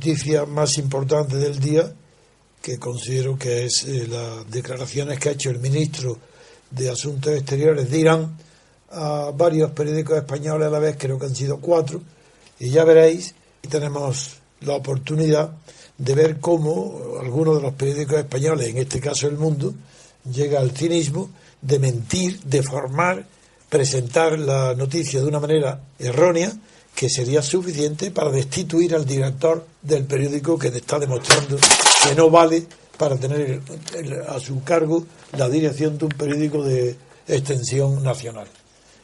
noticia más importante del día, que considero que es las declaraciones que ha hecho el ministro de Asuntos Exteriores de Irán a varios periódicos españoles a la vez, creo que han sido 4, y ya veréis, tenemos la oportunidad de ver cómo algunos de los periódicos españoles, en este caso El Mundo, llega al cinismo de mentir, deformar, presentar la noticia de una manera errónea que sería suficiente para destituir al director del periódico, que está demostrando que no vale para tener a su cargo la dirección de un periódico de extensión nacional.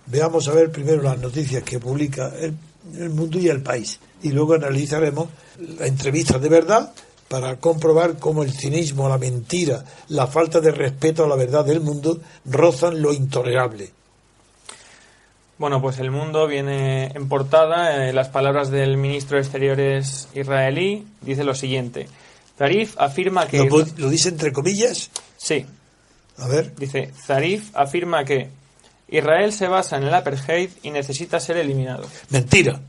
Veamos a ver primero las noticias que publica el Mundo y El País, y luego analizaremos las entrevistas de verdad para comprobar cómo el cinismo, la mentira, la falta de respeto a la verdad del mundo rozan lo intolerable. Bueno, pues El Mundo viene en portada, las palabras del ministro de Exteriores israelí, dice lo siguiente: Zarif afirma que... ¿Lo dice entre comillas? Sí. A ver. Dice, Zarif afirma que Israel se basa en el apartheid y necesita ser eliminado. Mentira,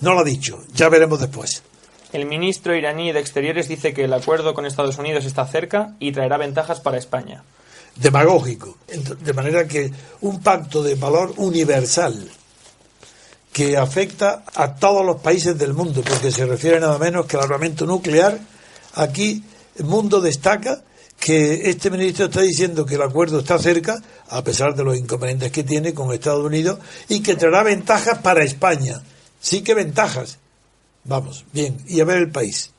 no lo ha dicho, ya veremos después. El ministro iraní de Exteriores dice que el acuerdo con Estados Unidos está cerca y traerá ventajas para España. Demagógico, de manera que un pacto de valor universal que afecta a todos los países del mundo, porque se refiere nada menos que al armamento nuclear. Aquí el Mundo destaca que este ministro está diciendo que el acuerdo está cerca, a pesar de los inconvenientes que tiene con Estados Unidos, y que traerá ventajas para España. Sí que ventajas. Vamos, bien, y a ver El País.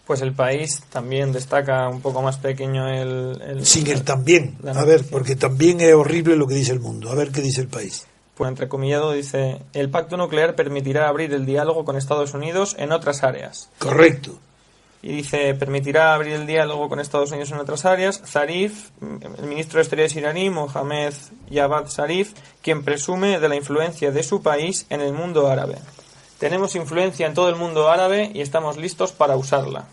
Pues El País también destaca un poco más pequeño Sin el también. A ver, porque también es horrible lo que dice El Mundo. A ver qué dice El País. Pues entrecomillado dice: el pacto nuclear permitirá abrir el diálogo con Estados Unidos en otras áreas. Correcto. Y dice, permitirá abrir el diálogo con Estados Unidos en otras áreas. Zarif, el ministro de Exteriores iraní, Mohammad Javad Zarif, quien presume de la influencia de su país en el mundo árabe. Tenemos influencia en todo el mundo árabe y estamos listos para usarla.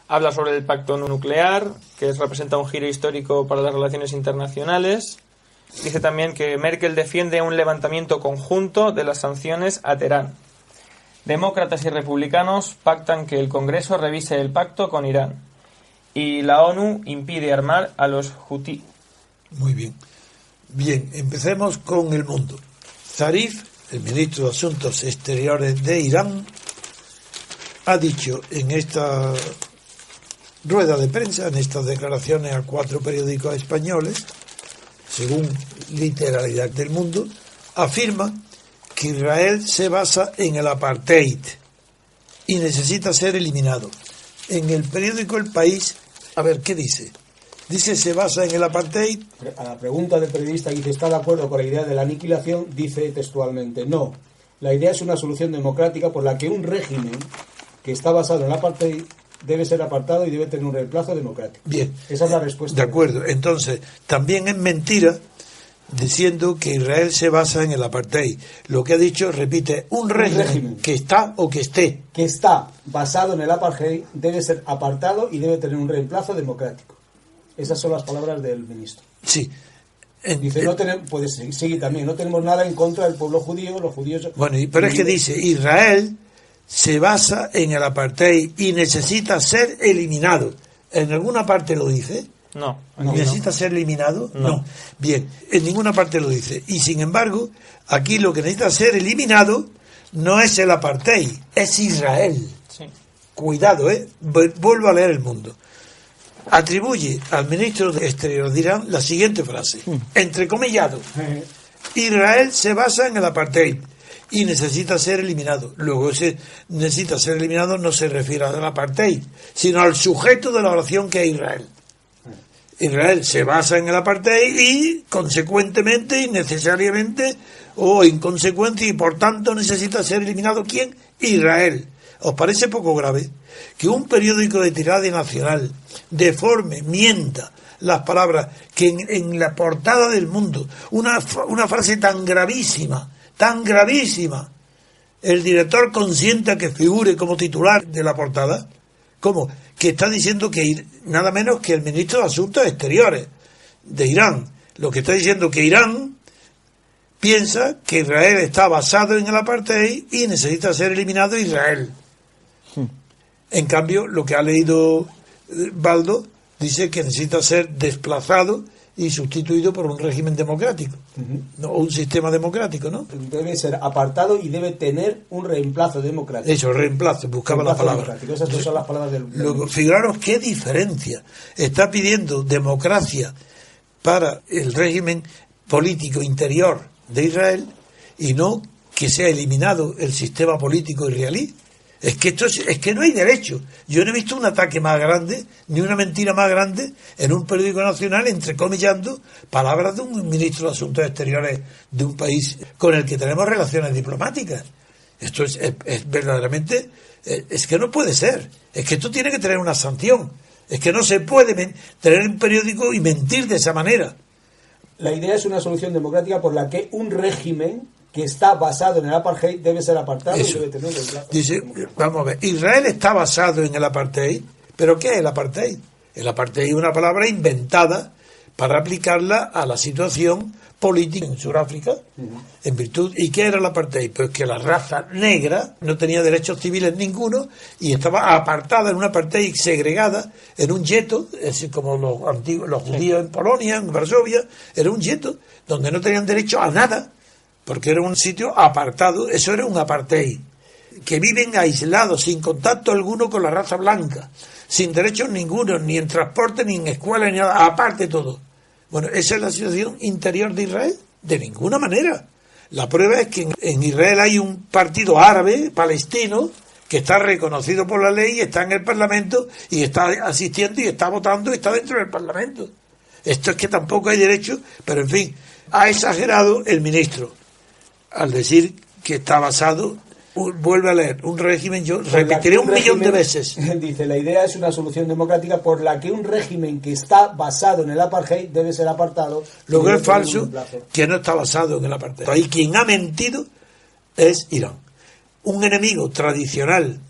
Habla sobre el pacto nuclear, que representa un giro histórico para las relaciones internacionales. Dice también que Merkel defiende un levantamiento conjunto de las sanciones a Teherán. Demócratas y republicanos pactan que el Congreso revise el pacto con Irán. Y la ONU impide armar a los Houthi. Muy bien. Bien, empecemos con El Mundo. Zarif, el ministro de Asuntos Exteriores de Irán, ha dicho en esta rueda de prensa, en estas declaraciones a 4 periódicos españoles, según literalidad del Mundo, afirma que Israel se basa en el apartheid y necesita ser eliminado. En el periódico El País, a ver, ¿qué dice? Dice, se basa en el apartheid. A la pregunta del periodista que dice, ¿está de acuerdo con la idea de la aniquilación? Dice textualmente, no. La idea es una solución democrática por la que un régimen que está basado en el apartheid debe ser apartado y debe tener un reemplazo democrático. Bien. Esa es la respuesta. De acuerdo. Entonces, también es mentira diciendo que Israel se basa en el apartheid. Lo que ha dicho, repite, un régimen que está o que esté. Que está basado en el apartheid debe ser apartado y debe tener un reemplazo democrático. Esas son las palabras del ministro. Sí. Dice, no tenemos, pues sigue también, no tenemos nada en contra del pueblo judío, los judíos... Bueno, pero es que dice, Israel se basa en el apartheid y necesita ser eliminado. ¿En alguna parte lo dice? No. ¿Necesita ser eliminado? No. Bien, en ninguna parte lo dice. Y sin embargo, aquí lo que necesita ser eliminado no es el apartheid, es Israel. Sí. Cuidado, vuelvo a leer El Mundo. Atribuye al ministro de Exteriores de Irán la siguiente frase, entrecomillado: Israel se basa en el apartheid y necesita ser eliminado. Luego ese necesita ser eliminado no se refiere al apartheid, sino al sujeto de la oración, que es Israel. Israel se basa en el apartheid y consecuentemente y necesariamente o en consecuencia y por tanto necesita ser eliminado. ¿Quién? Israel. ¿Os parece poco grave que un periódico de tirada nacional deforme, mienta las palabras, que en la portada del Mundo, una frase tan gravísima, el director consienta que figure como titular de la portada? ¿Cómo? Que está diciendo que nada menos que el ministro de Asuntos Exteriores de Irán, lo que está diciendo que Irán piensa que Israel está basado en el apartheid y necesita ser eliminado Israel. En cambio, lo que ha leído Baldo dice que necesita ser desplazado y sustituido por un régimen democrático, ¿no? O un sistema democrático, ¿no? Debe ser apartado y debe tener un reemplazo democrático. Eso, reemplazo, buscaba la palabra. Esas dos son las palabras del... Luego, fijaros qué diferencia. Está pidiendo democracia para el régimen político interior de Israel y no que sea eliminado el sistema político israelí. Es que no hay derecho. Yo no he visto un ataque más grande, ni una mentira más grande en un periódico nacional, entrecomillando palabras de un ministro de Asuntos Exteriores de un país con el que tenemos relaciones diplomáticas. Esto es verdaderamente, es que no puede ser. Es que esto tiene que tener una sanción. Es que no se puede tener un periódico y mentir de esa manera. La idea es una solución democrática por la que un régimen que está basado en el apartheid debe ser apartado. Eso. Y debe tener un plazo. Dice, vamos a ver, Israel está basado en el apartheid, pero ¿qué es el apartheid? El apartheid es una palabra inventada para aplicarla a la situación política en Sudáfrica, en virtud. ¿Y qué era el apartheid? Pues que la raza negra no tenía derechos civiles ninguno y estaba apartada en una apartheid segregada en un gueto, es como los judíos en Polonia, en Varsovia, era un gueto donde no tenían derecho a nada, porque era un sitio apartado. Eso era un apartheid, que viven aislados, sin contacto alguno con la raza blanca, sin derechos ninguno, ni en transporte, ni en escuela, ni nada, aparte todo. Bueno, ¿esa es la situación interior de Israel? De ninguna manera. La prueba es que en Israel hay un partido árabe, palestino, que está reconocido por la ley, está en el Parlamento, y está asistiendo, y está votando, y está dentro del Parlamento. Esto es que tampoco hay derecho, pero en fin, ha exagerado el ministro al decir que está basado, vuelve a leer, un régimen, yo repetiré un millón de veces. Dice, la idea es una solución democrática por la que un régimen que está basado en el apartheid debe ser apartado. Luego es falso que no está basado en el apartheid. Ahí quien ha mentido es Irán, un enemigo tradicional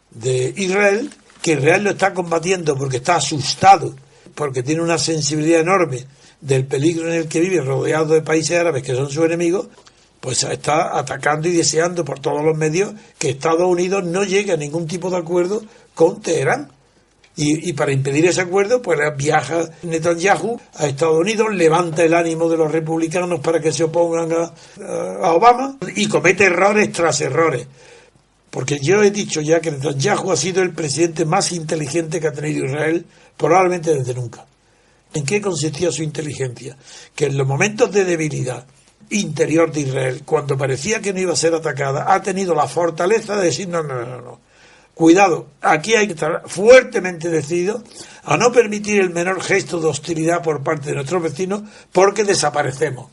de Israel, que Israel lo está combatiendo porque está asustado, porque tiene una sensibilidad enorme del peligro en el que vive, rodeado de países árabes que son sus enemigos. Pues está atacando y deseando por todos los medios que Estados Unidos no llegue a ningún tipo de acuerdo con Teherán. Y para impedir ese acuerdo, pues viaja Netanyahu a Estados Unidos, levanta el ánimo de los republicanos para que se opongan a Obama y comete errores tras errores. Porque yo he dicho ya que Netanyahu ha sido el presidente más inteligente que ha tenido Israel, probablemente desde nunca. ¿En qué consistía su inteligencia? Que en los momentos de debilidad interior de Israel, cuando parecía que no iba a ser atacada, ha tenido la fortaleza de decir no. Cuidado, aquí hay que estar fuertemente decidido a no permitir el menor gesto de hostilidad por parte de nuestros vecinos porque desaparecemos.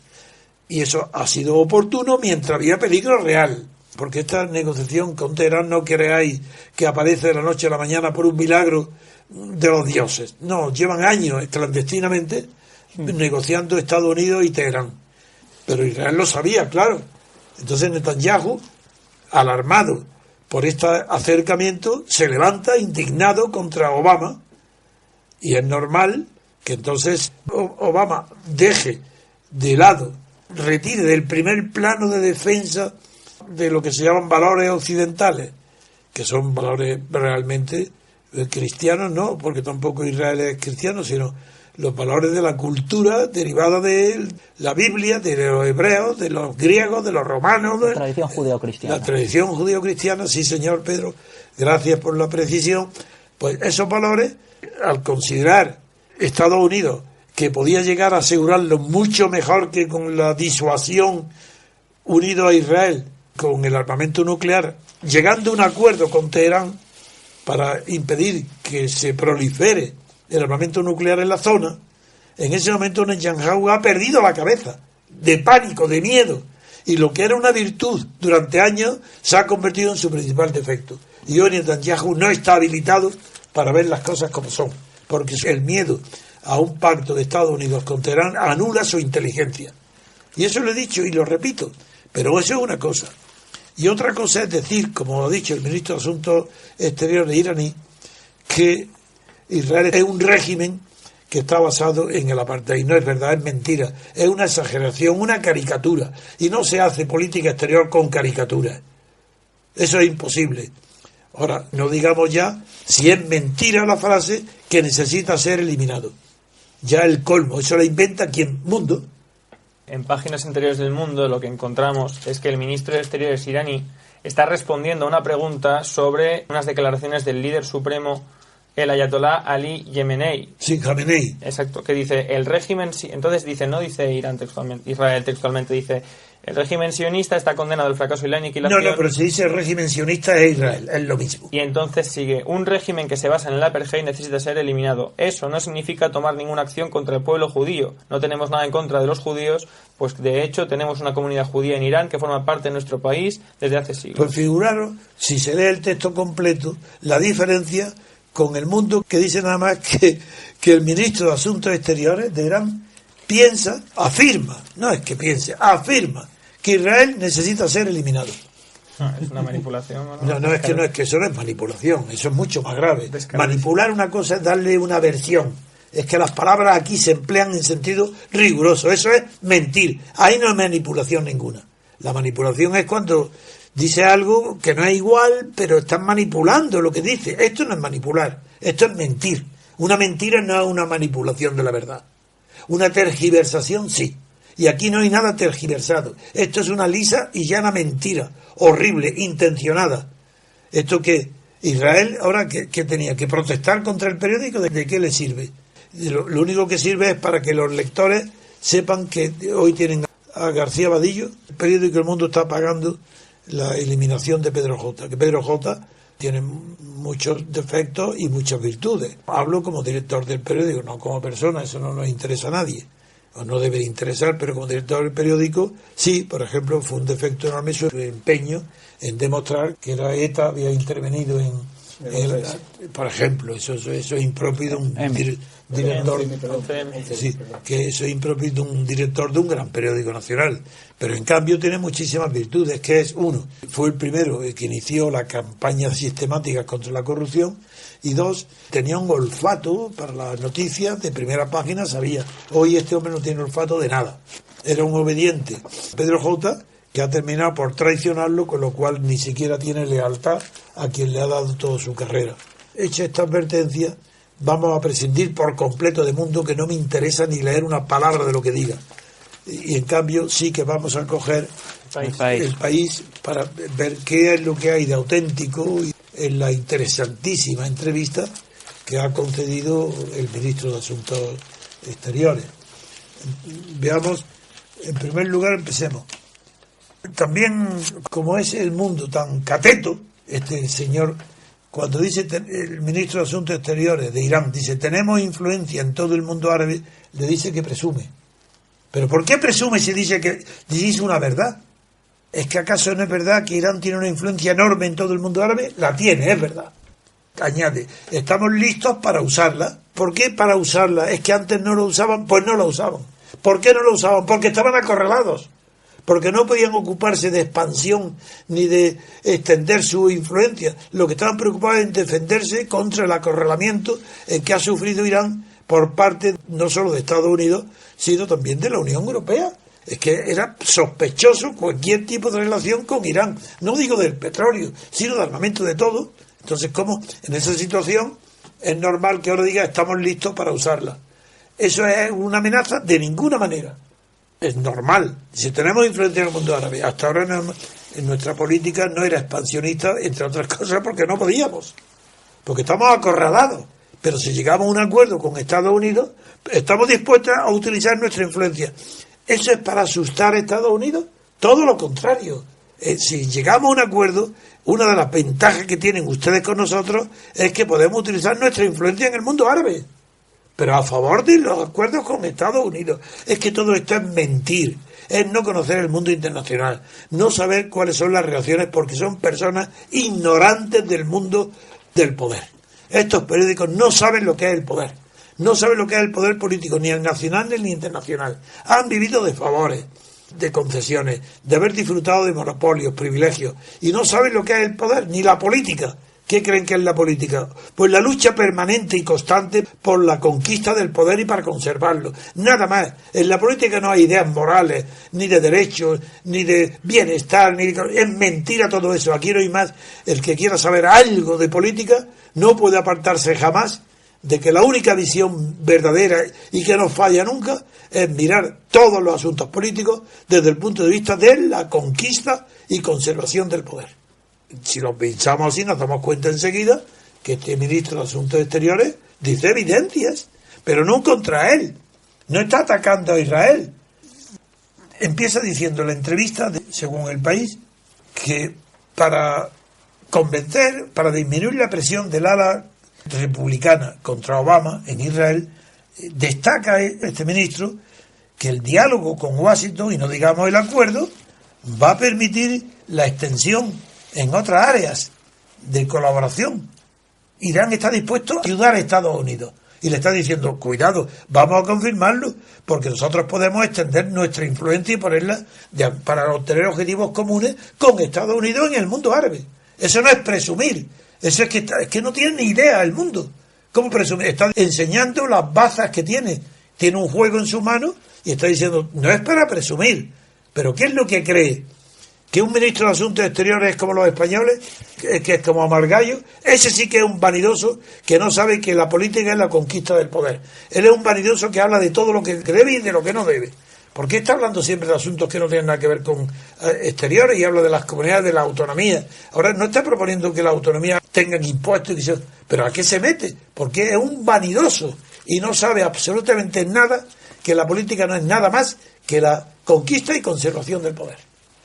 Y eso ha sido oportuno mientras había peligro real. Porque esta negociación con Teherán no creáis que aparece de la noche a la mañana por un milagro de los dioses. No, llevan años clandestinamente negociando Estados Unidos y Teherán. Pero Israel lo sabía, claro. Entonces Netanyahu, alarmado por este acercamiento, se levanta indignado contra Obama. Y es normal que entonces Obama deje de lado, retire del primer plano de defensa de lo que se llaman valores occidentales, que son valores realmente cristianos, no, porque tampoco Israel es cristiano, sino los valores de la cultura derivada de la Biblia, de los hebreos, de los griegos, de los romanos. La tradición judeocristiana. La tradición judeocristiana, sí, señor Pedro, gracias por la precisión. Pues esos valores, al considerar Estados Unidos que podía llegar a asegurarlo mucho mejor que con la disuasión unido a Israel, con el armamento nuclear, llegando a un acuerdo con Teherán para impedir que se prolifere el armamento nuclear en la zona, en ese momento Netanyahu ha perdido la cabeza, de pánico, de miedo, y lo que era una virtud durante años se ha convertido en su principal defecto. Y hoy Netanyahu no está habilitado para ver las cosas como son, porque el miedo a un pacto de Estados Unidos con Teherán anula su inteligencia. Y eso lo he dicho y lo repito, pero eso es una cosa. Y otra cosa es decir, como ha dicho el ministro de Asuntos Exteriores iraní, que Israel es un régimen que está basado en el apartheid. No es verdad, es mentira. Es una exageración, una caricatura. Y no se hace política exterior con caricaturas. Eso es imposible. Ahora, no digamos ya si es mentira la frase que necesita ser eliminado. Ya el colmo, eso lo inventa ¿quién? Mundo. En páginas anteriores del Mundo lo que encontramos es que el ministro de Exteriores iraní está respondiendo a una pregunta sobre unas declaraciones del líder supremo, el ayatolá Ali Khamenei. Sí, Khamenei. Exacto, que dice el régimen, entonces dice, no dice Irán textualmente, Israel textualmente, dice el régimen sionista está condenado al fracaso y la aniquilación. No, pero si dice el régimen sionista es Israel, es lo mismo. Y entonces sigue, un régimen que se basa en el apartheid necesita ser eliminado. Eso no significa tomar ninguna acción contra el pueblo judío. No tenemos nada en contra de los judíos, pues de hecho tenemos una comunidad judía en Irán que forma parte de nuestro país desde hace siglos. Pues figuraros, si se lee el texto completo, la diferencia con el Mundo, que dice nada más que el ministro de Asuntos Exteriores de Irán piensa, afirma, no es que piense, afirma que Israel necesita ser eliminado. Es una manipulación. No, es que eso no es manipulación, eso es mucho más grave. Manipular una cosa es darle una versión. Es que las palabras aquí se emplean en sentido riguroso, eso es mentir. Ahí no hay manipulación ninguna. La manipulación es cuando dice algo que no es igual, pero están manipulando lo que dice. Esto no es manipular, esto es mentir. Una mentira no es una manipulación de la verdad. Una tergiversación sí. Y aquí no hay nada tergiversado. Esto es una lisa y llana mentira, horrible, intencionada. Esto que Israel ahora que tenía que protestar contra el periódico, ¿de qué le sirve? Lo único que sirve es para que los lectores sepan que hoy tienen a García Vadillo. El periódico El Mundo está pagando la eliminación de Pedro J. Que Pedro J tiene muchos defectos y muchas virtudes. Hablo como director del periódico, no como persona, eso no nos interesa a nadie. O no debe interesar, pero como director del periódico, sí, por ejemplo, fue un defecto enorme su empeño en demostrar que la ETA había intervenido por ejemplo, eso es impropio de un director, sí, que eso es impropio de un director de un gran periódico nacional, pero en cambio tiene muchísimas virtudes, que es, uno, fue el primero que inició la campaña sistemática contra la corrupción, y dos, tenía un olfato para las noticias de primera página, sabía, hoy este hombre no tiene olfato de nada, era un obediente. Pedro J, que ha terminado por traicionarlo, con lo cual ni siquiera tiene lealtad a quien le ha dado toda su carrera. Hecha esta advertencia, vamos a prescindir por completo de Mundo, que no me interesa ni leer una palabra de lo que diga. Y en cambio sí que vamos a coger el país para ver qué es lo que hay de auténtico en la interesantísima entrevista que ha concedido el ministro de Asuntos Exteriores. Veamos, en primer lugar empecemos. También, como es el Mundo tan cateto, este señor, cuando dice el ministro de Asuntos Exteriores de Irán, dice, tenemos influencia en todo el mundo árabe, le dice que presume. ¿Pero por qué presume si dice que dice una verdad? ¿Es que acaso no es verdad que Irán tiene una influencia enorme en todo el mundo árabe? La tiene, es verdad. Añade, estamos listos para usarla. ¿Por qué para usarla? ¿Es que antes no lo usaban? Pues no lo usaban. ¿Por qué no lo usaban? Porque estaban acorralados. Porque no podían ocuparse de expansión ni de extender su influencia. Lo que estaban preocupados es en defenderse contra el acorralamiento en que ha sufrido Irán por parte no solo de Estados Unidos, sino también de la Unión Europea. Es que era sospechoso cualquier tipo de relación con Irán. No digo del petróleo, sino de armamento, de todo. Entonces, ¿cómo en esa situación es normal que ahora diga estamos listos para usarla? ¿Eso es una amenaza? De ninguna manera. Es normal. Si tenemos influencia en el mundo árabe, hasta ahora en nuestra política no era expansionista, entre otras cosas porque no podíamos, porque estamos acorralados. Pero si llegamos a un acuerdo con Estados Unidos, estamos dispuestos a utilizar nuestra influencia. ¿Eso es para asustar a Estados Unidos? Todo lo contrario. Si llegamos a un acuerdo, una de las ventajas que tienen ustedes con nosotros es que podemos utilizar nuestra influencia en el mundo árabe. Pero a favor de los acuerdos con Estados Unidos. Es que todo esto es mentir, es no conocer el mundo internacional, no saber cuáles son las relaciones, porque son personas ignorantes del mundo del poder. Estos periódicos no saben lo que es el poder, no saben lo que es el poder político, ni el nacional ni el internacional. Han vivido de favores, de concesiones, de haber disfrutado de monopolios, privilegios, y no saben lo que es el poder, ni la política, ¿Qué creen que es la política? Pues la lucha permanente y constante por la conquista del poder y para conservarlo. Nada más. En la política no hay ideas morales, ni de derechos, ni de bienestar, es mentira todo eso. Aquí no hay más. El que quiera saber algo de política no puede apartarse jamás de que la única visión verdadera y que no falla nunca es mirar todos los asuntos políticos desde el punto de vista de la conquista y conservación del poder. Si lo pensamos así, nos damos cuenta enseguida que este ministro de Asuntos Exteriores dice evidencias, pero no contra él. No está atacando a Israel. Empieza diciendo en la entrevista, según El País, que para convencer, para disminuir la presión del ala republicana contra Obama en Israel, destaca este ministro que el diálogo con Washington, y no digamos el acuerdo, va a permitir la extensión en otras áreas de colaboración. Irán está dispuesto a ayudar a Estados Unidos y le está diciendo, cuidado, vamos a confirmarlo porque nosotros podemos extender nuestra influencia y ponerla para obtener objetivos comunes con Estados Unidos en el mundo árabe. Eso no es presumir, eso es que no tiene ni idea el mundo. ¿Cómo presumir? Está enseñando las bazas que tiene un juego en su mano y está diciendo, no es para presumir, pero ¿qué es lo que cree? Que un ministro de Asuntos Exteriores es como los españoles, que es como Amargallo. Ese sí que es un vanidoso que no sabe que la política es la conquista del poder. Él es un vanidoso que habla de todo lo que debe y de lo que no debe. ¿Por qué está hablando siempre de asuntos que no tienen nada que ver con exteriores y habla de las comunidades, de la autonomía? Ahora no está proponiendo que la autonomía tengan impuestos, pero ¿a qué se mete? Porque es un vanidoso y no sabe absolutamente nada, que la política no es nada más que la conquista y conservación del poder.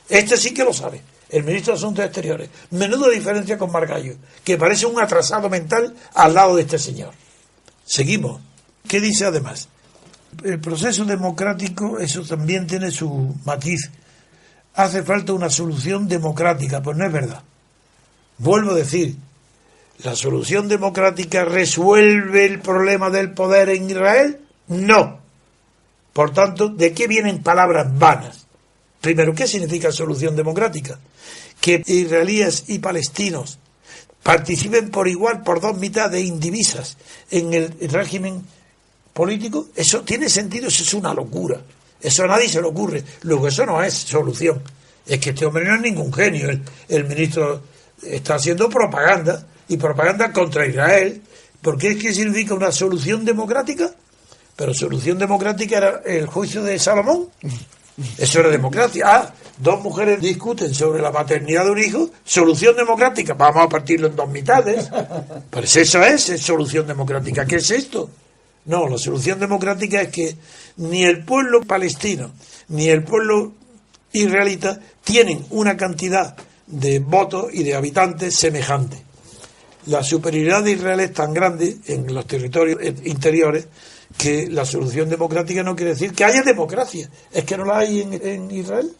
Este sí que lo sabe, el ministro de Asuntos Exteriores. Menuda diferencia con Margallo, que parece un atrasado mental al lado de este señor. Seguimos. ¿Qué dice además? El proceso democrático, eso también tiene su matiz. Hace falta una solución democrática, pues no es verdad. Vuelvo a decir, ¿la solución democrática resuelve el problema del poder en Israel? No. Por tanto, ¿de qué vienen palabras vanas? Primero, ¿qué significa solución democrática? Que israelíes y palestinos participen por igual, por dos mitades indivisas en el régimen político. Eso tiene sentido, eso es una locura. Eso a nadie se le ocurre. Luego, eso no es solución. Es que este hombre no es ningún genio. El ministro está haciendo propaganda, y propaganda contra Israel. ¿Por qué significa una solución democrática? Pero solución democrática era el juicio de Salomón. Eso era democracia. Dos mujeres discuten sobre la paternidad de un hijo. Solución democrática. Vamos a partirlo en dos mitades. Pues eso es solución democrática. ¿Qué es esto? No, la solución democrática es que ni el pueblo palestino ni el pueblo israelita tienen una cantidad de votos y de habitantes semejante. La superioridad de Israel es tan grande en los territorios interiores que la solución democrática no quiere decir que haya democracia. Es que no la hay en Israel.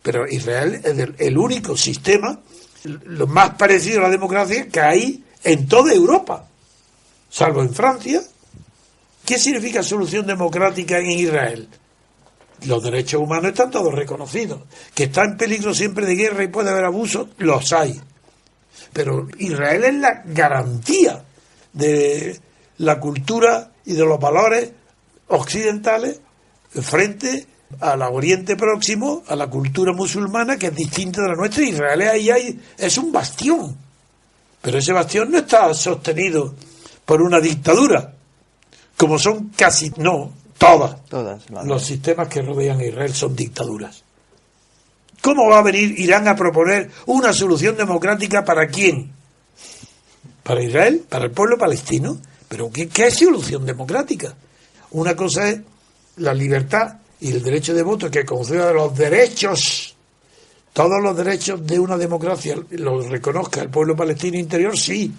Pero Israel es el único sistema, lo más parecido a la democracia que hay en toda Europa, salvo en Francia. ¿Qué significa solución democrática en Israel? Los derechos humanos están todos reconocidos. Que está en peligro siempre de guerra y puede haber abusos, los hay. Pero Israel es la garantía de la cultura y de los valores occidentales frente al Oriente Próximo, a la cultura musulmana, que es distinta de la nuestra. Israel ahí es un bastión. Pero ese bastión no está sostenido por una dictadura, como son casi, no, todas los sistemas que rodean a Israel son dictaduras. ¿Cómo va a venir Irán a proponer una solución democrática para quién? ¿Para Israel? ¿Para el pueblo palestino? ¿Pero qué es solución democrática? Una cosa es la libertad y el derecho de voto, que conceda los derechos, todos los derechos de una democracia los reconozca el pueblo palestino interior, sí,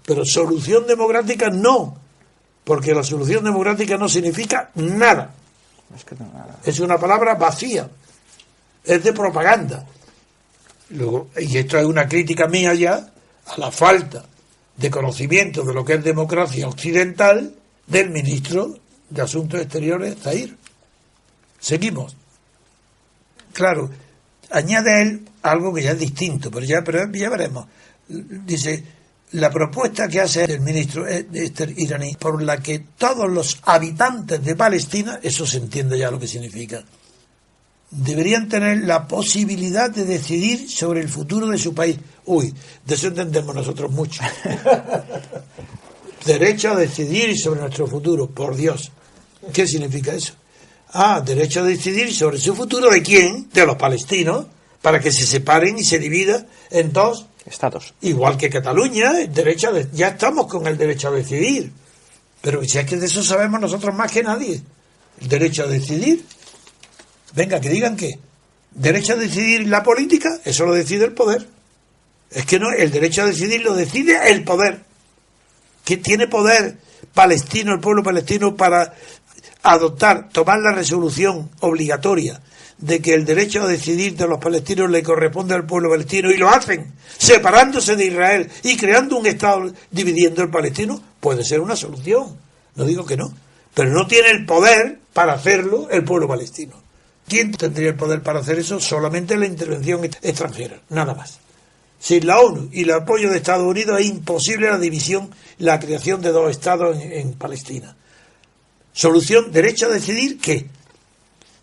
pero solución democrática no, porque la solución democrática no significa nada. Es una palabra vacía, es de propaganda. Luego, y esto es una crítica mía ya a la falta de conocimiento de lo que es democracia occidental del ministro de Asuntos Exteriores, Zair. Seguimos. Claro, añade él algo que ya es distinto, pero ya veremos. Dice, La propuesta que hace el ministro iraní, por la que todos los habitantes de Palestina, eso se entiende ya lo que significa, deberían tener la posibilidad de decidir sobre el futuro de su país. Uy, de eso entendemos nosotros mucho. Derecho a decidir sobre nuestro futuro, por Dios. ¿Qué significa eso? Derecho a decidir sobre su futuro, ¿de quién? De los palestinos, para que se separen y se dividan en dos estados. Igual que Cataluña, ya estamos con el derecho a decidir. Pero si es que de eso sabemos nosotros más que nadie. El derecho a decidir. Venga, que digan que derecho a decidir la política, eso lo decide el poder. Es que no, el derecho a decidir lo decide el poder. Que tiene poder palestino, el pueblo palestino, para tomar la resolución obligatoria de que el derecho a decidir de los palestinos le corresponde al pueblo palestino, y lo hacen separándose de Israel y creando un Estado dividiendo el palestino, puede ser una solución. No digo que no, pero no tiene el poder para hacerlo el pueblo palestino. ¿Quién tendría el poder para hacer eso? Solamente la intervención extranjera, nada más. Sin la ONU y el apoyo de Estados Unidos es imposible la división, la creación de dos estados en Palestina. Solución, derecho a decidir, ¿qué?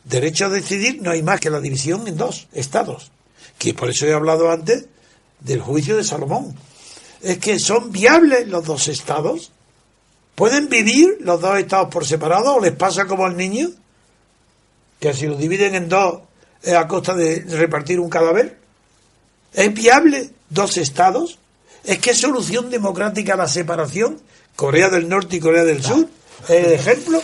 Derecho a decidir no hay más que la división en dos estados, que por eso he hablado antes del juicio de Salomón. Es que son viables los dos estados. ¿Pueden vivir los dos estados por separado o les pasa como al niño? Que si lo dividen en dos es a costa de repartir un cadáver. ¿Es viable dos estados? ¿Es que es solución democrática la separación? Corea del Norte y Corea del Sur, ¿es el ejemplo?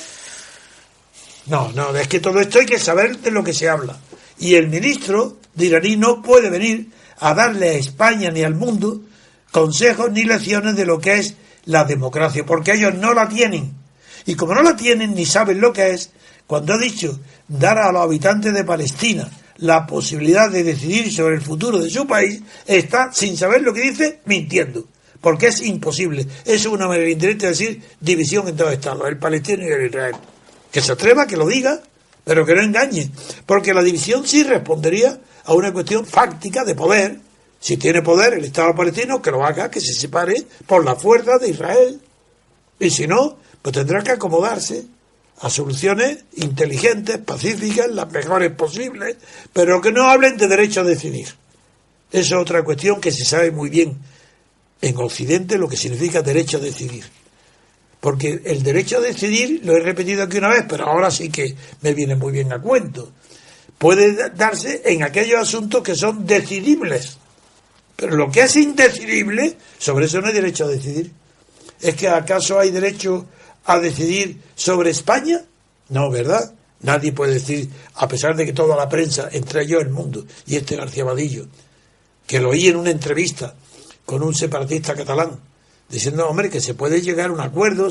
No, es que todo esto hay que saber de lo que se habla. Y el ministro de iraní no puede venir a darle a España ni al mundo consejos ni lecciones de lo que es la democracia, porque ellos no la tienen. Y como no la tienen ni saben lo que es, cuando ha dicho dar a los habitantes de Palestina la posibilidad de decidir sobre el futuro de su país, está, sin saber lo que dice, mintiendo. Porque es imposible. Eso es una manera indirecta de decir división en dos estados, el palestino y el Israel. Que se atreva, que lo diga, pero que no engañe. Porque la división sí respondería a una cuestión fáctica de poder. Si tiene poder el Estado palestino, que lo haga, que se separe por la fuerza de Israel. Y si no, pues tendrá que acomodarse a soluciones inteligentes, pacíficas, las mejores posibles, pero que no hablen de derecho a decidir. Esa es otra cuestión que se sabe muy bien en Occidente lo que significa derecho a decidir. Porque el derecho a decidir, lo he repetido aquí una vez, pero ahora sí que me viene muy bien a cuento, puede darse en aquellos asuntos que son decidibles. Pero lo que es indecidible, sobre eso no hay derecho a decidir. ¿Es que acaso hay derecho a decidir sobre España? No, ¿verdad? Nadie puede decir, a pesar de que toda la prensa, entre ellos El Mundo y García Vadillo, que lo oí en una entrevista con un separatista catalán, diciendo, hombre, que se puede llegar a un acuerdo,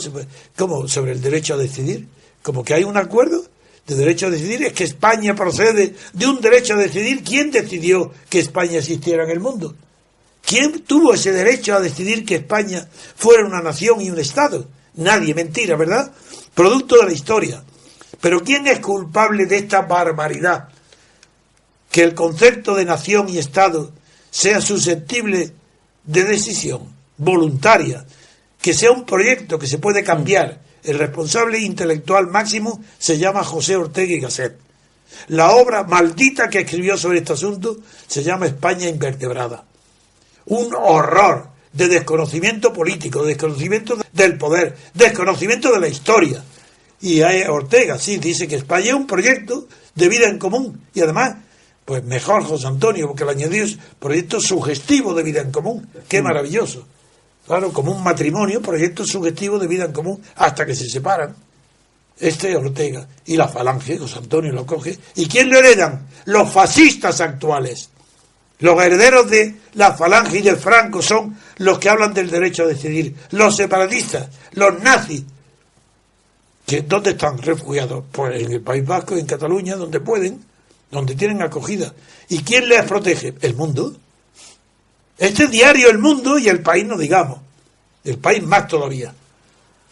¿cómo? Sobre el derecho a decidir. Como que hay un acuerdo de derecho a decidir, es que España procede de un derecho a decidir. ¿Quién decidió que España existiera en el mundo? ¿Quién tuvo ese derecho a decidir que España fuera una nación y un Estado? Nadie, mentira, ¿verdad? Producto de la historia. Pero ¿quién es culpable de esta barbaridad? Que el concepto de nación y Estado sea susceptible de decisión voluntaria, que sea un proyecto que se puede cambiar. El responsable intelectual máximo se llama José Ortega y Gasset. La obra maldita que escribió sobre este asunto se llama España invertebrada. Un horror de desconocimiento político, de desconocimiento del poder, desconocimiento de la historia. Y Ortega sí dice que España es un proyecto de vida en común, y además, pues mejor José Antonio, porque le añadió proyecto sugestivo de vida en común. Qué maravilloso. Claro, como un matrimonio, proyecto sugestivo de vida en común, hasta que se separan. Este es Ortega. Y la Falange, José Antonio lo coge. ¿Y quién lo heredan? Los fascistas actuales. Los herederos de la Falange y de Franco son los que hablan del derecho a decidir. Los separatistas, los nazis. ¿Dónde están refugiados? Pues en el País Vasco, en Cataluña, donde pueden, donde tienen acogida. ¿Y quién les protege? El mundo. Este diario El Mundo y El País, no digamos. El País más todavía.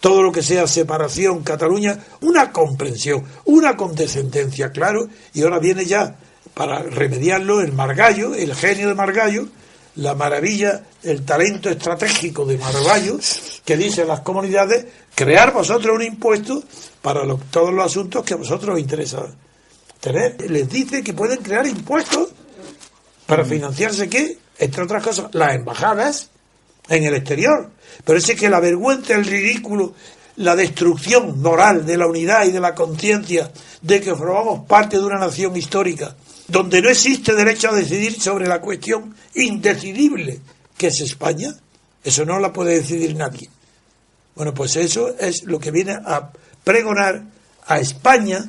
Todo lo que sea separación, Cataluña, una comprensión, una condescendencia, claro. Y ahora viene ya, para remediarlo, el Margallo, el genio de Margallo, la maravilla, el talento estratégico de Margallo, que dice a las comunidades, crear vosotros un impuesto para todos los asuntos que a vosotros os interesa tener. Les dice que pueden crear impuestos para financiarse, ¿qué? Entre otras cosas, las embajadas en el exterior. Pero es que la vergüenza, el ridículo, la destrucción moral de la unidad y de la conciencia de que formamos parte de una nación histórica donde no existe derecho a decidir sobre la cuestión indecidible que es España, eso no la puede decidir nadie. Bueno, pues eso es lo que viene a pregonar a España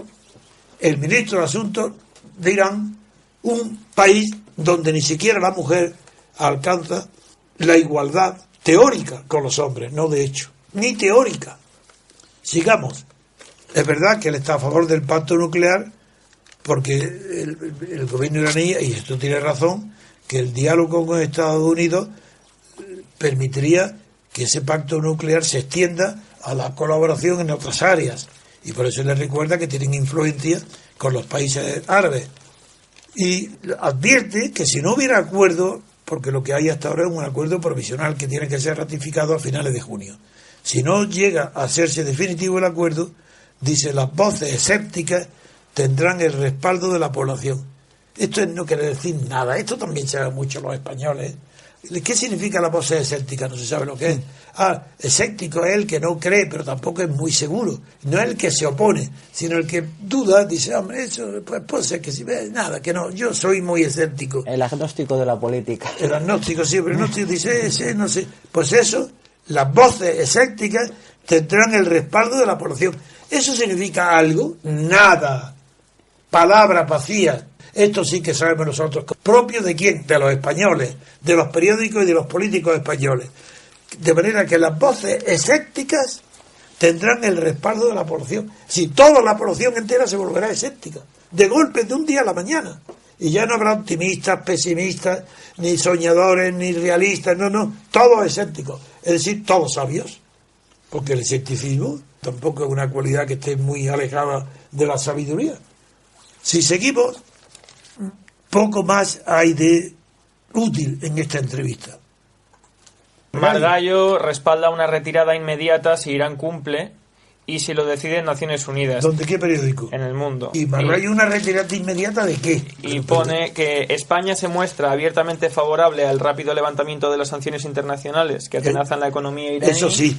el ministro de Asuntos de Irán, un país donde ni siquiera la mujer alcanza la igualdad teórica con los hombres, no de hecho, ni teórica. Sigamos. Es verdad que él está a favor del pacto nuclear porque el gobierno iraní, y esto tiene razón, que el diálogo con Estados Unidos permitiría que ese pacto nuclear se extienda a la colaboración en otras áreas. Y por eso les recuerda que tienen influencia con los países árabes. Y advierte que si no hubiera acuerdo, porque lo que hay hasta ahora es un acuerdo provisional que tiene que ser ratificado a finales de junio. Si no llega a hacerse definitivo el acuerdo, dice, las voces escépticas tendrán el respaldo de la población. Esto no quiere decir nada. Esto también se sabe mucho los españoles. ¿Qué significa la voz escéptica? No se sabe lo que es. Escéptico es el que no cree, pero tampoco es muy seguro. No es el que se opone, sino el que duda, dice, hombre, eso pues, puede ser que sí, nada, que no, yo soy muy escéptico. El agnóstico de la política. El agnóstico, sí, pero el agnóstico dice, no sé. Pues eso, las voces escépticas tendrán el respaldo de la población. ¿Eso significa algo? Nada. Palabras vacías. Esto sí que sabemos nosotros. ¿Propio de quién? De los españoles, de los periódicos y de los políticos españoles. De manera que las voces escépticas tendrán el respaldo de la población. Si toda la población entera se volverá escéptica, de golpe, de un día a la mañana. Y ya no habrá optimistas, pesimistas, ni soñadores, ni realistas, no, todos escépticos. Es decir, todos sabios. Porque el escepticismo tampoco es una cualidad que esté muy alejada de la sabiduría. Si seguimos, poco más hay de útil en esta entrevista. Margallo respalda una retirada inmediata si Irán cumple y si lo deciden Naciones Unidas. ¿Dónde qué periódico? En El Mundo. ¿Y Margallo una retirada inmediata de qué? Y pone que España se muestra abiertamente favorable al rápido levantamiento de las sanciones internacionales que atenazan la economía iraní. Eso sí.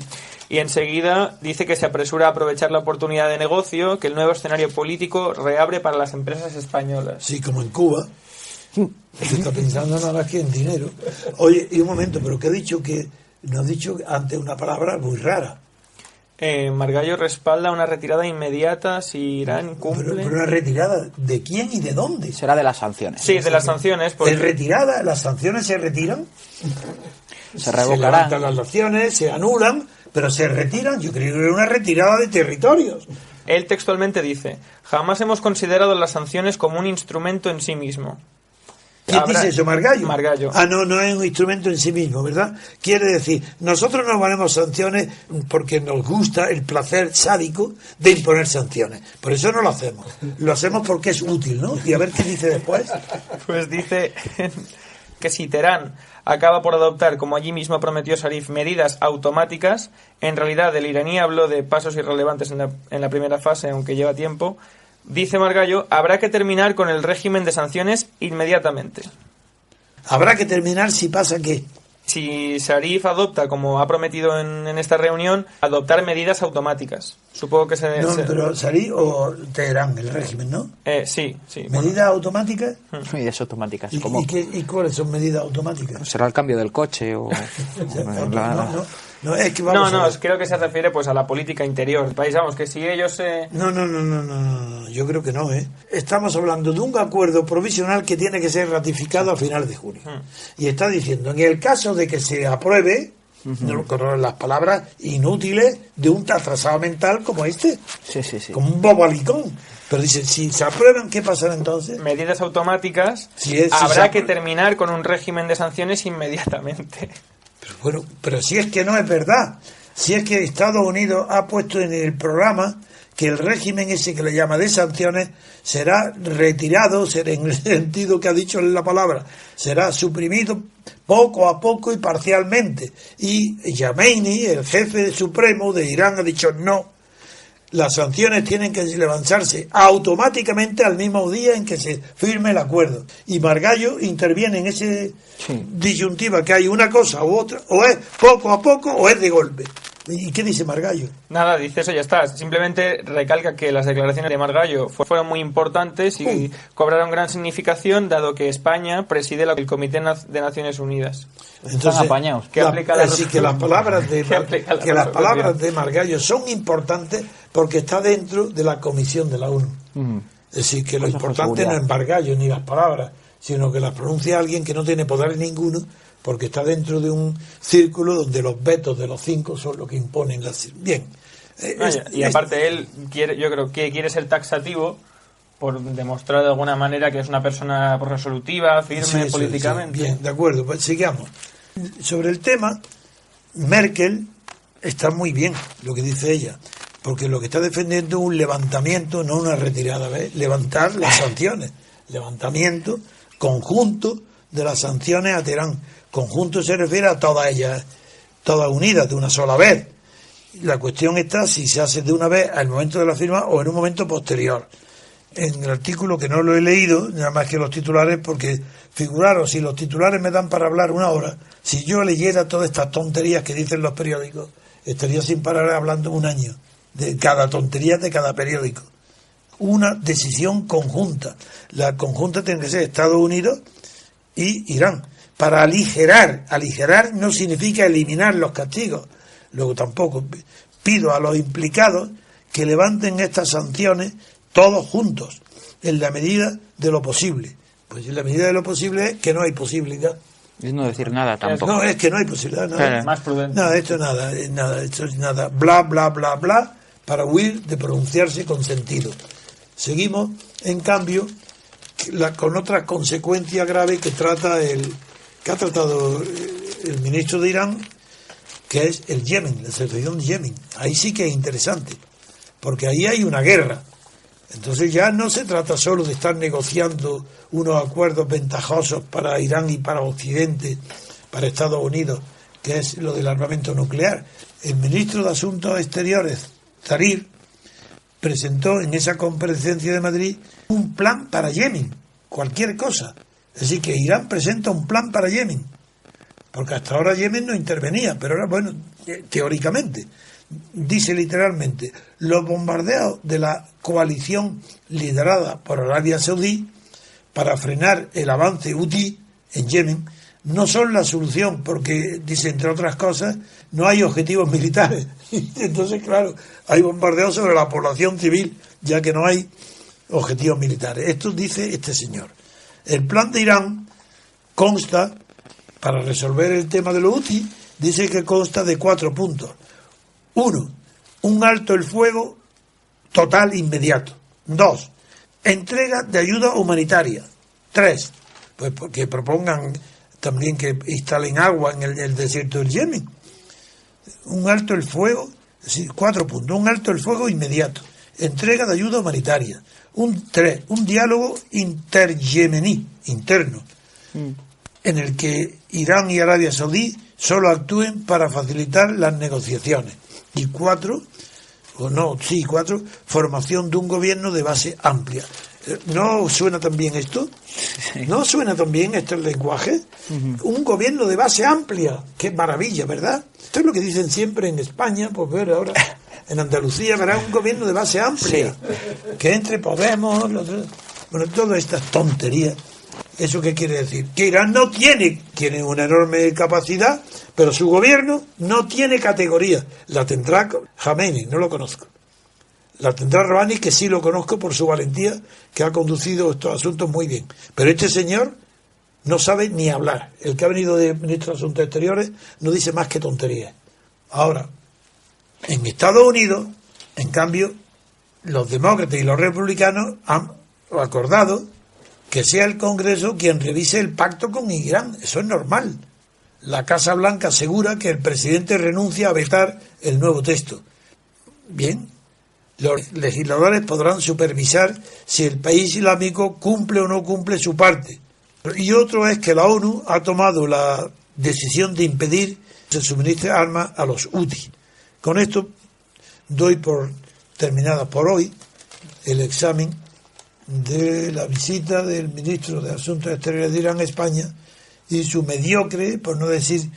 Y enseguida dice que se apresura a aprovechar la oportunidad de negocio que el nuevo escenario político reabre para las empresas españolas. Sí, como en Cuba. Se está pensando nada más que en dinero. Oye, y un momento, pero que ha dicho que nos ha dicho antes una palabra muy rara. Margallo respalda una retirada inmediata si Irán cumple. Pero una retirada ¿de quién y de dónde? Será de las sanciones. Sí, de las sanciones. Porque... retirada? ¿Las sanciones se retiran? Se revocarán. Se levantan las sanciones, se anulan, pero se retiran. Yo creo que era una retirada de territorios. Él textualmente dice: jamás hemos considerado las sanciones como un instrumento en sí mismo. ¿Quién dice eso? ¿Margallo? Margallo. No es un instrumento en sí mismo, ¿verdad? Quiere decir, nosotros no ponemos sanciones porque nos gusta el placer sádico de imponer sanciones. Por eso no lo hacemos. Lo hacemos porque es útil, ¿no? Y a ver qué dice después. Pues dice que si Teherán acaba por adoptar, como allí mismo prometió Zarif, medidas automáticas, en realidad el iraní habló de pasos irrelevantes en la primera fase, aunque lleva tiempo. Dice Margallo, habrá que terminar con el régimen de sanciones inmediatamente. ¿Habrá que terminar si pasa qué? Si Zarif adopta, como ha prometido en esta reunión, adoptar medidas automáticas. Supongo que se... No, pero Zarif o Teherán, el régimen, ¿no? Sí. ¿Medidas automáticas? Medidas automáticas. ¿Y cuáles son medidas automáticas? ¿Será el cambio del coche o...? No, es que vamos a ver. Creo que se refiere pues a la política interior del país. Vamos, que si ellos... No, yo creo que no, ¿eh? Estamos hablando de un acuerdo provisional que tiene que ser ratificado a finales de junio. Y está diciendo, en el caso de que se apruebe, con las palabras inútiles de un atrasado mental como este, sí. como un bobalicón. Pero dice, si se aprueban, ¿qué pasará entonces? Medidas automáticas. Habrá que terminar con un régimen de sanciones inmediatamente. Pero si es que no es verdad, si es que Estados Unidos ha puesto en el programa que el régimen ese que le llama de sanciones será retirado, en el sentido que ha dicho en la palabra, será suprimido poco a poco y parcialmente. Y Jameini, el jefe supremo de Irán, ha dicho no. Las sanciones tienen que levantarse automáticamente al mismo día en que se firme el acuerdo. Y Margallo interviene en ese disyuntiva, que hay una cosa u otra, o es poco a poco o es de golpe. ¿Y qué dice Margallo? Nada, dice eso, ya está. Simplemente recalca que las declaraciones de Margallo fueron muy importantes y cobraron gran significación, dado que España preside el Comité de Naciones Unidas. Están apañados. Así que las palabras de Margallo son importantes porque está dentro de la comisión de la ONU. Es decir, que lo importante no es Margallo ni las palabras, sino que las pronuncia alguien que no tiene poder ninguno, porque está dentro de un círculo donde los vetos de los 5 son los que imponen las... Bien. Aparte él yo creo que quiere ser taxativo por demostrar de alguna manera que es una persona resolutiva, firme políticamente. Bien, de acuerdo, pues sigamos. Sobre el tema, Merkel está muy bien lo que dice ella, porque lo que está defendiendo es un levantamiento, no una retirada, ¿ves? Levantar las sanciones, levantamiento conjunto de las sanciones a Teherán. Conjunto se refiere a todas ellas, todas unidas de una sola vez. La cuestión está si se hace de una vez al momento de la firma o en un momento posterior. En el artículo, que no lo he leído, nada más que los titulares, porque figuraros, si los titulares me dan para hablar una hora, si yo leyera todas estas tonterías que dicen los periódicos, estaría sin parar hablando un año de cada tontería de cada periódico. Una decisión conjunta. La conjunta tiene que ser Estados Unidos y Irán. Para aligerar no significa eliminar los castigos. Luego tampoco pido a los implicados que levanten estas sanciones todos juntos, en la medida de lo posible. Pues en la medida de lo posible es que no hay posibilidad. Es no decir nada tampoco. No, es que no hay posibilidad. Nada. Más prudente. No, esto es nada, bla, bla, bla, bla, para huir de pronunciarse con sentido. Seguimos, en cambio, con otra consecuencia grave que ha tratado el ministro de Irán, que es el Yemen, la situación de Yemen. Ahí sí que es interesante, porque ahí hay una guerra. Entonces ya no se trata solo de estar negociando unos acuerdos ventajosos para Irán y para Occidente, para Estados Unidos, que es lo del armamento nuclear. El ministro de Asuntos Exteriores, Zarif, presentó en esa comparecencia de Madrid un plan para Yemen, cualquier cosa. Es decir, que Irán presenta un plan para Yemen, porque hasta ahora Yemen no intervenía, pero ahora, bueno, teóricamente, dice literalmente, los bombardeos de la coalición liderada por Arabia Saudí para frenar el avance hutí en Yemen no son la solución, porque, dice, entre otras cosas, no hay objetivos militares. Entonces, claro, hay bombardeos sobre la población civil, ya que no hay objetivos militares. Esto dice este señor. El plan de Irán consta, para resolver el tema de los Houthi, dice que consta de 4 puntos. 1. Un alto el fuego total inmediato. 2. Entrega de ayuda humanitaria. 3. Pues que propongan también que instalen agua en el desierto del Yemen. Un alto el fuego, es decir, 4 puntos. Un alto el fuego inmediato. Entrega de ayuda humanitaria. 3. Un diálogo interyemení, interno, en el que Irán y Arabia Saudí solo actúen para facilitar las negociaciones. Y 4, formación de un gobierno de base amplia. ¿No suena tan bien esto? ¿No suena tan bien este lenguaje? Un gobierno de base amplia. ¡Qué maravilla!, ¿verdad? Esto es lo que dicen siempre en España, pues ver ahora en Andalucía, verá un gobierno de base amplia. Que entre Podemos, bueno, todas estas tonterías. ¿Eso qué quiere decir? Que Irán no tiene una enorme capacidad, pero su gobierno no tiene categoría. La tendrá Jameini, no lo conozco. La tendrá Rouhani, que sí lo conozco por su valentía, que ha conducido estos asuntos muy bien. Pero este señor no sabe ni hablar. El que ha venido de ministro de Asuntos Exteriores no dice más que tonterías. Ahora, en Estados Unidos, en cambio, los demócratas y los republicanos han acordado que sea el Congreso quien revise el pacto con Irán. Eso es normal. La Casa Blanca asegura que el presidente renuncia a vetar el nuevo texto. Bien, Los legisladores podrán supervisar si el país islámico cumple o no cumple su parte. Y otro es que la ONU ha tomado la decisión de impedir que se suministre armas a los Houthi. Con esto doy por terminada por hoy el examen de la visita del ministro de Asuntos Exteriores de Irán a España y su mediocre, por no decir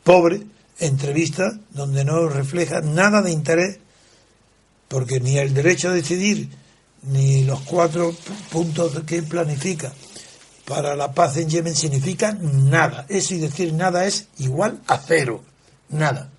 pobre, entrevista donde no refleja nada de interés, porque ni el derecho a decidir ni los 4 puntos que planifica para la paz en Yemen significan nada. Eso, y decir nada, es igual a cero. Nada.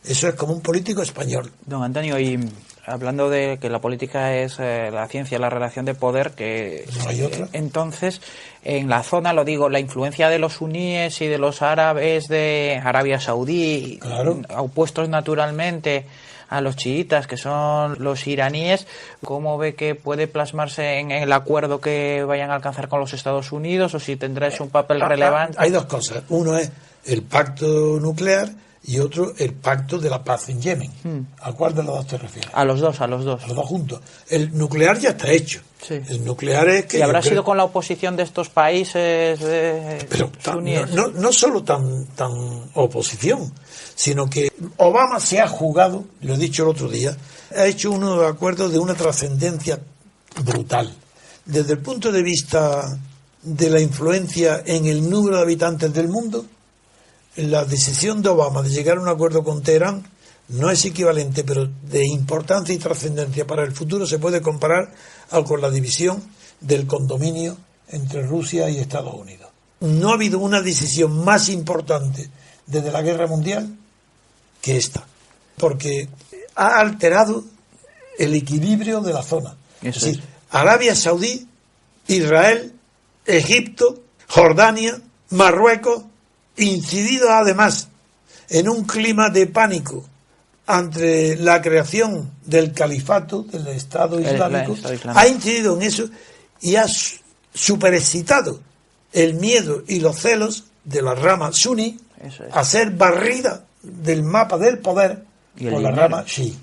Eso es como un político español. Don Antonio, y hablando de que la política es la ciencia, la relación de poder, que no hay otra. Entonces, en la zona, lo digo, la influencia de los suníes y de los árabes de Arabia Saudí, claro, opuestos naturalmente a los chiitas, que son los iraníes, ¿cómo ve que puede plasmarse en el acuerdo que vayan a alcanzar con los Estados Unidos, o si tendrá un papel relevante? Hay dos cosas. Uno es el pacto nuclear y otro el pacto de la paz en Yemen. ¿A cuál de los dos te refieres? A los dos. A los dos juntos. El nuclear ya está hecho. Sí. El nuclear es que... ¿Y habrá sido con la oposición de estos países pero suníes? No solo tan oposición, sino que Obama se ha jugado, lo he dicho el otro día, ha hecho unos acuerdos de una trascendencia brutal. Desde el punto de vista de la influencia en el número de habitantes del mundo, la decisión de Obama de llegar a un acuerdo con Teherán no es equivalente, pero de importancia y trascendencia para el futuro se puede comparar con la división del condominio entre Rusia y Estados Unidos. No ha habido una decisión más importante desde la Guerra Mundial que esta, porque ha alterado el equilibrio de la zona. Eso es decir, Arabia Saudí, Israel, Egipto, Jordania, Marruecos, incidido además en un clima de pánico ante la creación del califato, del Estado Islámico, ha incidido en eso y ha superexcitado el miedo y los celos de la rama suní a ser barrida del mapa del poder por la rama chií.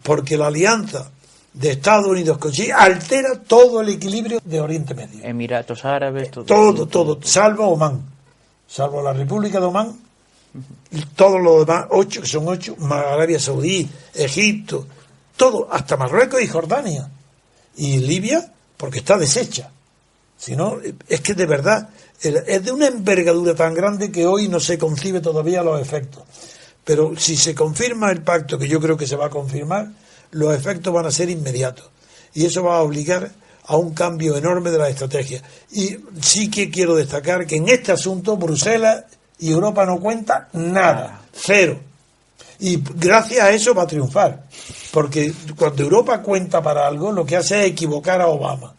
Porque la alianza de Estados Unidos con Chií altera todo el equilibrio de Oriente Medio. Emiratos Árabes, todo, salvo Omán, salvo la República de Omán, y todos los demás, 8, que son 8, más Arabia Saudí, Egipto, todo, hasta Marruecos y Jordania. Y Libia, porque está deshecha. Si no, es que de verdad, es de una envergadura tan grande que hoy no se concibe todavía los efectos. Pero si se confirma el pacto, que yo creo que se va a confirmar, los efectos van a ser inmediatos. Y eso va a obligar a un cambio enorme de la estrategia. Y sí que quiero destacar que en este asunto Bruselas y Europa no cuentan nada, cero. Y gracias a eso va a triunfar. Porque cuando Europa cuenta para algo, lo que hace es equivocar a Obama.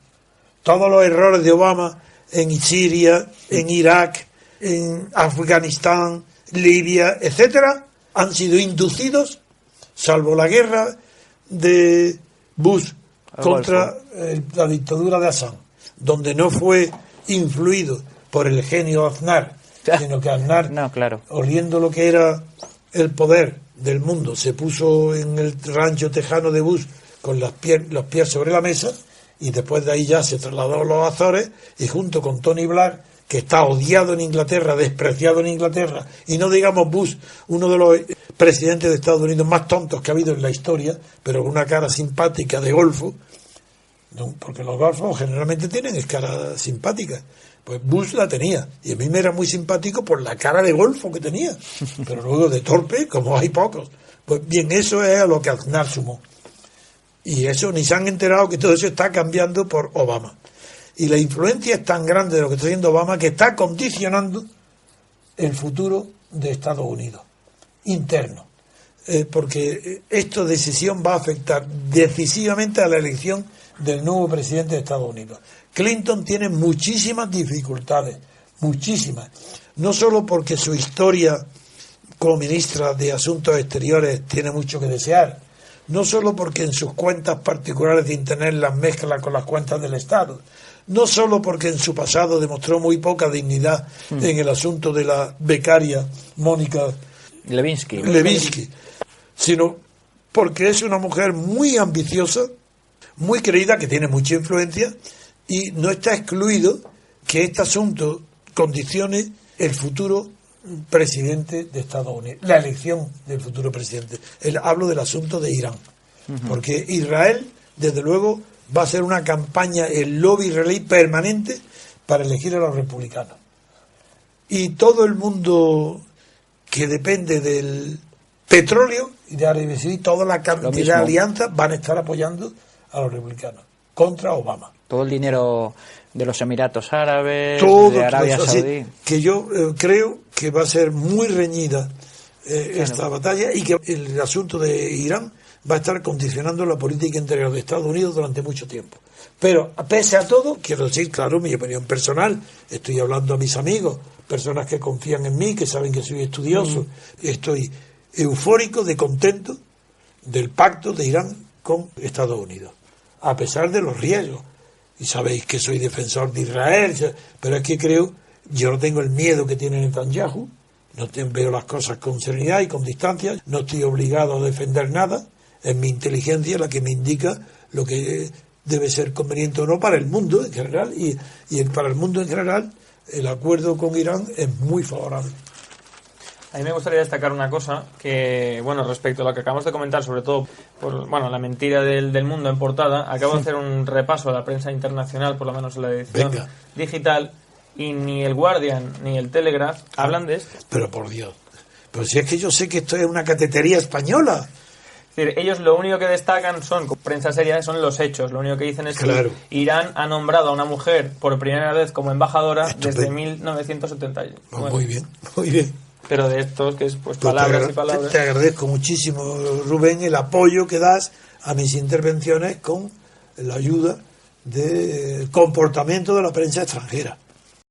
Todos los errores de Obama en Siria, en Irak, en Afganistán, Libia, etcétera, han sido inducidos, salvo la guerra de Bush contra la dictadura de Assad, donde no fue influido por el genio Aznar, sino que Aznar, oliendo lo que era el poder del mundo, se puso en el rancho tejano de Bush con los pies sobre la mesa, y después de ahí ya se trasladó a los Azores, y junto con Tony Blair, que está odiado en Inglaterra, despreciado en Inglaterra, y no digamos Bush, uno de los presidentes de Estados Unidos más tontos que ha habido en la historia, pero con una cara simpática de golfo, ¿no? Porque los golfos generalmente tienen cara simpática. Pues Bush la tenía, y a mí me era muy simpático por la cara de golfo que tenía, pero luego de torpe, como hay pocos. Pues bien, eso es a lo que Aznar sumó. Y eso ni se han enterado que todo eso está cambiando por Obama. Y la influencia es tan grande de lo que está haciendo Obama que está condicionando el futuro de Estados Unidos, interno. Porque esta decisión va a afectar decisivamente a la elección del nuevo presidente de Estados Unidos. Clinton tiene muchísimas dificultades, muchísimas. No solo porque su historia como ministra de Asuntos Exteriores tiene mucho que desear, no solo porque en sus cuentas particulares de Internet las mezcla con las cuentas del Estado, no solo porque en su pasado demostró muy poca dignidad en el asunto de la becaria Mónica Lewinsky, sino porque es una mujer muy ambiciosa, muy creída, que tiene mucha influencia, y no está excluido que este asunto condicione el futuro presidente de Estados Unidos, la elección del futuro presidente. Hablo del asunto de Irán, porque Israel, desde luego, va a ser una campaña, el lobby israelí permanente para elegir a los republicanos. Y todo el mundo que depende del petróleo y de Arabia Saudí, toda la cantidad de alianzas van a estar apoyando a los republicanos contra Obama. Todo el dinero de los Emiratos Árabes, todo, de Arabia Saudí. Así, que yo creo que va a ser muy reñida esta batalla, y que el asunto de Irán va a estar condicionando la política interior de Estados Unidos durante mucho tiempo. Pero, pese a todo, quiero decir, claro, mi opinión personal, estoy hablando a mis amigos, personas que confían en mí, que saben que soy estudioso, estoy eufórico, de contento del pacto de Irán con Estados Unidos, a pesar de los riesgos. Y sabéis que soy defensor de Israel, pero es que creo, yo no tengo el miedo que tiene Netanyahu, veo las cosas con serenidad y con distancia, no estoy obligado a defender nada, es mi inteligencia la que me indica lo que debe ser conveniente o no para el mundo en general, y para el mundo en general el acuerdo con Irán es muy favorable. A mí me gustaría destacar una cosa que, bueno, respecto a lo que acabamos de comentar, sobre todo por, bueno, la mentira del mundo en portada, acabo de hacer un repaso a la prensa internacional, por lo menos en la edición digital, y ni el Guardian ni el Telegraph hablan de esto. Pero por Dios, pero si es que yo sé que esto es una catetería española. Es decir, ellos lo único que destacan con prensa seria son los hechos. Lo único que dicen es que Irán ha nombrado a una mujer por primera vez como embajadora desde 1971. Pues muy bien, muy bien. Pero de estos, que es pues palabras y palabras. Te agradezco muchísimo, Rubén, el apoyo que das a mis intervenciones con la ayuda del comportamiento de la prensa extranjera.